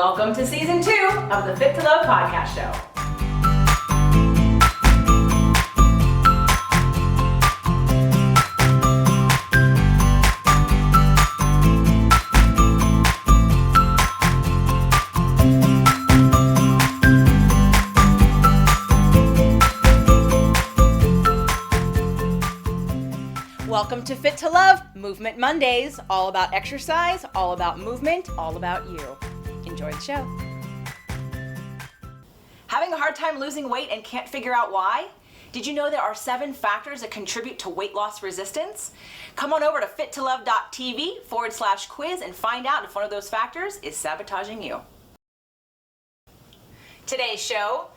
Welcome to Season 2 of the Fit to Love podcast show. Welcome to Fit to Love, Movement Mondays, all about exercise, all about movement, all about you. Enjoy the show. Having a hard time losing weight and can't figure out why? Did you know there are 7 factors that contribute to weight loss resistance? Come on over to fittolove.tv/quiz and find out if one of those factors is sabotaging you. Today's show,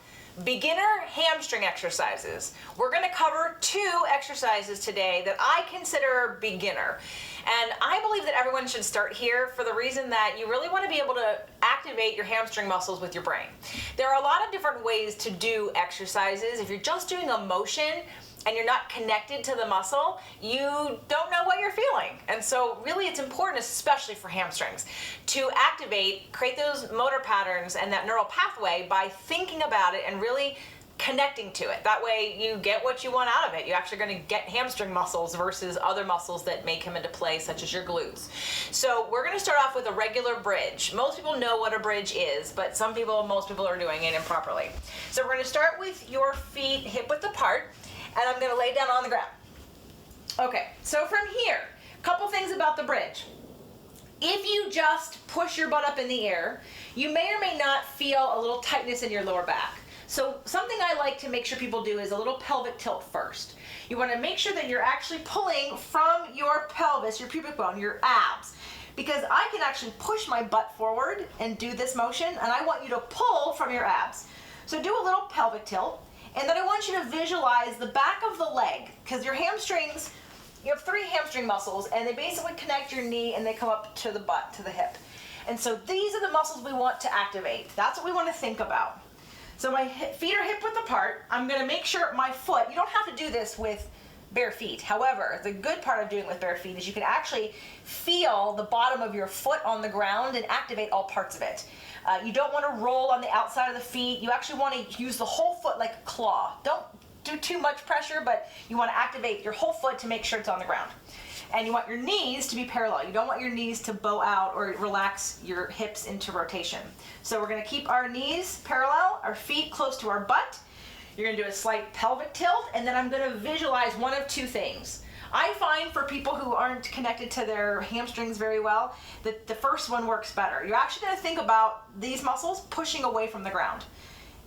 beginner hamstring exercises. We're going to cover 2 exercises today that I consider beginner. And I believe that everyone should start here for the reason that you really want to be able to activate your hamstring muscles with your brain. There are a lot of different ways to do exercises. If you're just doing a motion and you're not connected to the muscle, you don't know what you're feeling. And so really it's important, especially for hamstrings, to activate, create those motor patterns and that neural pathway by thinking about it and really connecting to it. That way you get what you want out of it. You're actually going to get hamstring muscles versus other muscles that may come into play, such as your glutes. So we're going to start off with a regular bridge. Most people know what a bridge is, but most people are doing it improperly. So we're going to start with your feet hip width apart, and I'm going to lay down on the ground. Okay, so from here, a couple things about the bridge. If you just push your butt up in the air, you may or may not feel a little tightness in your lower back. So something I like to make sure people do is a little pelvic tilt first. You want to make sure that you're actually pulling from your pelvis, your pubic bone, your abs, because I can actually push my butt forward and do this motion, and I want you to pull from your abs. So do a little pelvic tilt. And then I want you to visualize the back of the leg, because your hamstrings, you have 3 hamstring muscles, and they basically connect your knee and they come up to the butt, to the hip. And so these are the muscles we want to activate. That's what we want to think about. So my feet are hip width apart. I'm going to make sure my foot, you don't have to do this with bare feet. However, the good part of doing it with bare feet is you can actually feel the bottom of your foot on the ground and activate all parts of it. You don't want to roll on the outside of the feet. You actually want to use the whole foot like a claw. Don't do too much pressure, but you want to activate your whole foot to make sure it's on the ground. And you want your knees to be parallel. You don't want your knees to bow out or relax your hips into rotation. So we're going to keep our knees parallel, our feet close to our butt. You're going to do a slight pelvic tilt, and then I'm going to visualize one of 2 things. I find for people who aren't connected to their hamstrings very well, that the first one works better. You're actually going to think about these muscles pushing away from the ground.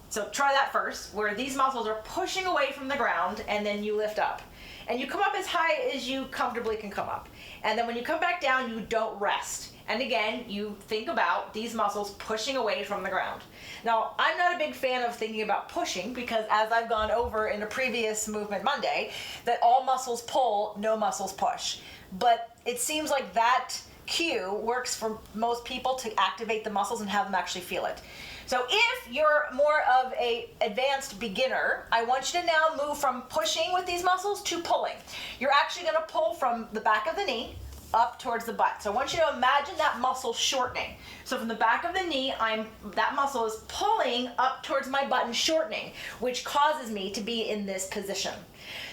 So try that first, where these muscles are pushing away from the ground, and then you lift up. And you come up as high as you comfortably can come up. And then when you come back down, you don't rest. And again, you think about these muscles pushing away from the ground. Now, I'm not a big fan of thinking about pushing because, as I've gone over in a previous Movement Monday, that all muscles pull, no muscles push. But it seems like that cue works for most people to activate the muscles and have them actually feel it. So if you're more of a advanced beginner, I want you to now move from pushing with these muscles to pulling. You're actually going to pull from the back of the knee up towards the butt. So I want you to imagine that muscle shortening. So from the back of the knee, that muscle is pulling up towards my butt and shortening, which causes me to be in this position.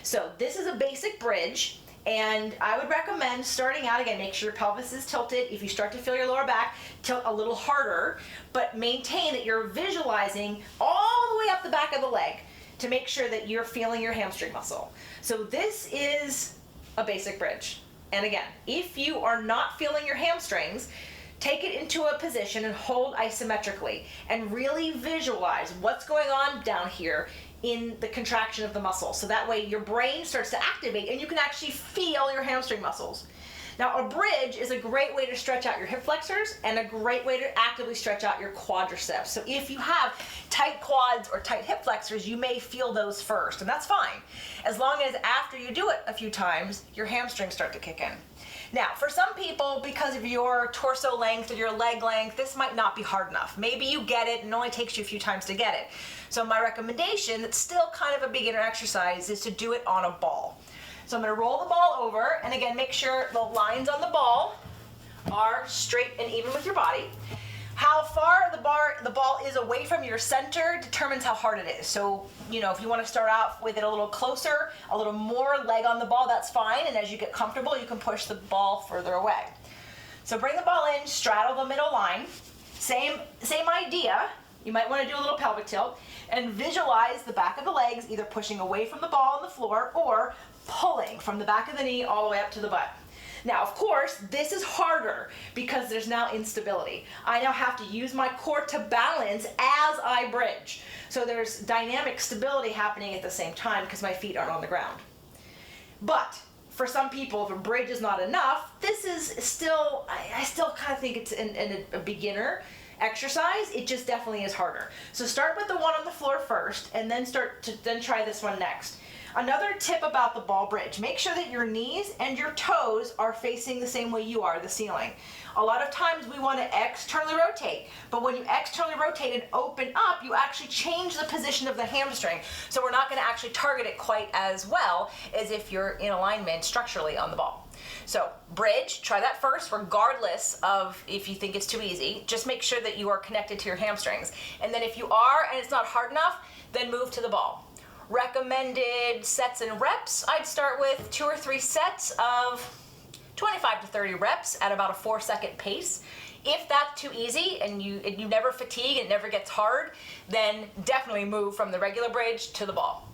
So this is a basic bridge. And I would recommend starting out, again, make sure your pelvis is tilted. If you start to feel your lower back, tilt a little harder, but maintain that you're visualizing all the way up the back of the leg to make sure that you're feeling your hamstring muscle. So this is a basic bridge. And again, if you are not feeling your hamstrings, take it into a position and hold isometrically and really visualize what's going on down here in the contraction of the muscle. So that way your brain starts to activate and you can actually feel your hamstring muscles. Now, a bridge is a great way to stretch out your hip flexors and a great way to actively stretch out your quadriceps. So if you have tight quads or tight hip flexors, you may feel those first, and that's fine, as long as after you do it a few times, your hamstrings start to kick in. Now, for some people, because of your torso length or your leg length, this might not be hard enough. Maybe you get it and it only takes you a few times to get it. So my recommendation, that's still kind of a beginner exercise, is to do it on a ball. So I'm going to roll the ball over, and again, make sure the lines on the ball are straight and even with your body. How far the ball is away from your center determines how hard it is. So, you know, if you want to start out with it a little closer, a little more leg on the ball, that's fine. And as you get comfortable, you can push the ball further away. So bring the ball in, straddle the middle line. Same idea. You might want to do a little pelvic tilt and visualize the back of the legs either pushing away from the ball on the floor or pulling from the back of the knee all the way up to the butt. Now, of course, this is harder because there's now instability. I now have to use my core to balance as I bridge. So there's dynamic stability happening at the same time because my feet aren't on the ground. But for some people, if a bridge is not enough, this is still, I still kind of think it's a beginner exercise. It just definitely is harder. So start with the one on the floor first and then try this one next. Another tip about the ball bridge, make sure that your knees and your toes are facing the same way you are, the ceiling. A lot of times we want to externally rotate, but when you externally rotate and open up, you actually change the position of the hamstring. So we're not going to actually target it quite as well as if you're in alignment structurally on the ball. So bridge, try that first, regardless of if you think it's too easy. Just make sure that you are connected to your hamstrings. And then if you are and it's not hard enough, then move to the ball. Recommended sets and reps, I'd start with 2 or 3 sets of 25 to 30 reps at about a 4-second pace. If that's too easy and you never fatigue and it never gets hard, then definitely move from the regular bridge to the ball.